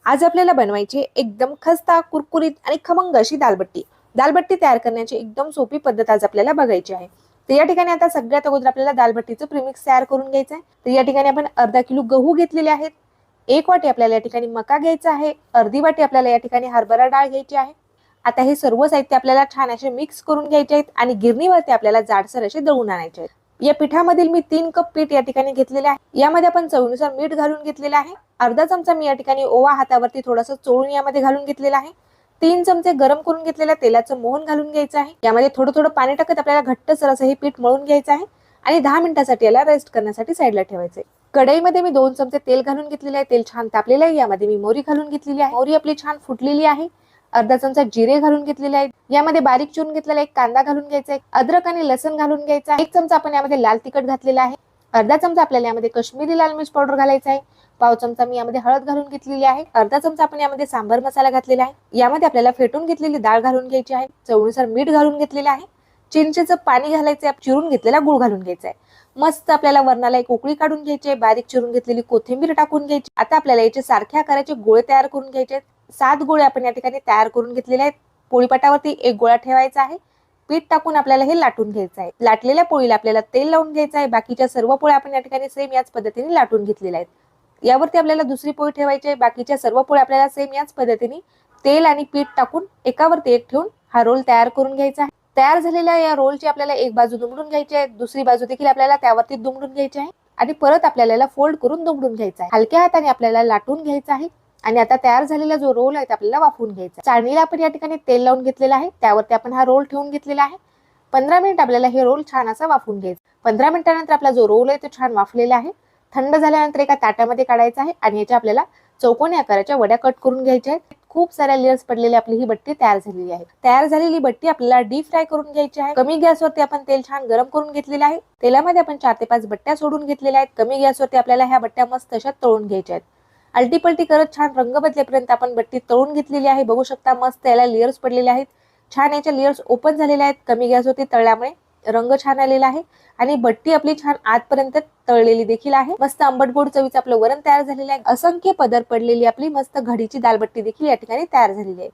आज आपल्याला बनवायची एकदम खस्ता कुरकुरीत आणि खमंग अशी दालबट्टी. दालबट्टी तयार करण्याची एकदम सोपी पद्धत आज आपल्याला बघायची आहे. तर या ठिकाणी आता सगळ्यात अगोदर आपल्याला दालबट्टीचं प्रीमिक्स तयार करून घ्यायचं आहे. तर या ठिकाणी आपण अर्धा किलो गहू घेतलेले आहेत. 1 वाटी आपल्याला या ठिकाणी मका घ्यायचा आहे. अर्धी वाटी आपल्याला या ठिकाणी हरभरा डाळ घ्यायची आहे. आता हे सर्व साहित्य आपल्याला छान असे मिक्स करून घ्यायचे आहेत आणि गिरणीवरती आपल्याला जाडसर असे दळून आणायचे आहेत. या पिठामधील मी 3 कप पीठ या ठिकाणी घेतलेले आहे. यामध्ये आपण चवीनुसार मीठ घालून घेतलेलं आहे. अर्धा चमचा मी या ठिकाणी ओवा हातावरती थोडासा चोळून यामध्ये घालून घेतलेला आहे. 3 चमचे गरम करून घेतलेल्या तेलाचं मोहन घालून घ्यायचं आहे. यामध्ये थोडं थोडं पाणी टाकत आपल्याला घट्टसर असं हे पीठ मळून घ्यायचं आहे आणि 10 मिनिटांसाठी याला रेस्ट करण्यासाठी साईडला ठेवायचं आहे. कढईमध्ये मी 2 चमचे तेल घालून घेतलेले आहे. तेल छान तापलेलं आहे. यामध्ये मी मोहरी घालून घेतलेली आहे. मोहरी आपली छान फुटलेली आहे. अर्धा चमचा जिरे घालून घेतलेले आहेत. यामध्ये बारीक चिरून घेतलेला एक कांदा घालून घ्यायचा आहे. अद्रक आणि लसण घालून घ्यायचा आहे. 1 चमचा आपण यामध्ये लाल तिखट घातलेला आहे. अर्धा चमचा आपल्याला यामध्ये काश्मीरी लाल मिर्च पावडर घालायचा आहे. पाव चमचा मी यामध्ये हळद घालून घेतलेली आहे. अर्धा चमचा आपण यामध्ये सांबर मसाला घातलेला आहे. यामध्ये आपल्याला फेटून घेतलेली डाळ घालून घ्यायची आहे. चवीनुसार मीठ घालून घेतलेलं आहे. चिंचेचं पाणी घालायचं आहे. चिरून घेतलेला गुळ घालून घ्यायचा आहे. मस्त आपल्याला वरणाला एक उकळी काढून घ्यायची आहे. बारीक चिरून घेतलेली कोथिंबीर टाकून घ्यायची. आता आपल्याला याचे सारख्या आकाराचे गोळे तयार करून घ्यायचे आहेत. 7 गोळे आपण या ठिकाणी तयार करून घेतलेले आहेत. पोळीपाटावरती एक गोळा ठेवायचा आहे. पीठ टाकून आपल्याला हे लाटून घ्यायचं आहे. लाटलेल्या पोळीला आपल्याला तेल लावून घ्यायचं आहे. बाकीच्या सर्व पोळ्या आपण या ठिकाणी सेम याच पद्धतीने लाटून घेतलेल्या आहेत. यावरती आपल्याला दुसरी पोळी ठेवायची आहे. बाकीच्या सर्व पोळ्या आपल्याला सेम याच पद्धतीने तेल आणि पीठ टाकून एकावरती एक ठेवून हा रोल तयार करून घ्यायचा आहे. तयार झालेल्या या रोलची आपल्याला एक बाजू दुमडून घ्यायची आहे. दुसरी बाजू देखील आपल्याला त्यावरती दुमडून घ्यायची आहे आणि परत आपल्याला याला फोल्ड करून दुमडून घ्यायचा आहे. हलक्या हाताने आपल्याला लाटून घ्यायचा आहे आणि आता तयार झालेला जो रोल आहे आपल्याला वाफवून घ्यायचा. चाळणीला आपण या ठिकाणी तेल लावून घेतलेलं आहे. त्यावरती आपण हा रोल ठेवून घेतलेला आहे. 15 मिनिट आपल्याला हे रोल छान असा वाफवून घ्यायचा. 15 मिनिटानंतर आपला जो रोल आहे तो छान वाफलेला आहे. थंड झाल्यानंतर एका ताटामध्ये काढायचा आहे आणि याच्या आपल्याला चौकोनी आकाराच्या वड्या कट करून घ्यायच्या आहेत. खूप साऱ्या लेयर्स पडलेली आपली ही बट्टी तयार झालेली आहे. तयार झालेली बट्टी आपल्याला डीप फ्राय करून घ्यायची आहे. कमी गॅसवरती आपण तेल छान गरम करून घेतलेलं आहे. तेलामध्ये आपण 4 ते 5 बट्ट्या सोडून घेतलेल्या आहेत. कमी गॅसवरती आपल्याला ह्या बट्ट्या मस्त अशा तळून घ्यायच्या आहेत. अलटीपलटी करत छान रंग बदलेपर्यंत आपण बट्टी तळून घेतलेली आहे. बघू शकता मस्त याला लेयर्स पडलेले आहेत. छान याच्या लेयर्स ओपन झालेले आहेत. कमी गॅसवरती तळल्यामुळे रंग छान आलेला आहे आणि बट्टी आपली छान आतपर्यंत तळलेली देखील आहे. मस्त आंबट गोड चवीचं आपलं वरण तयार झालेलं आहे. असंख्य पदर पडलेली आपली मस्त घडीची दालबट्टी देखील या ठिकाणी तयार झालेली आहे.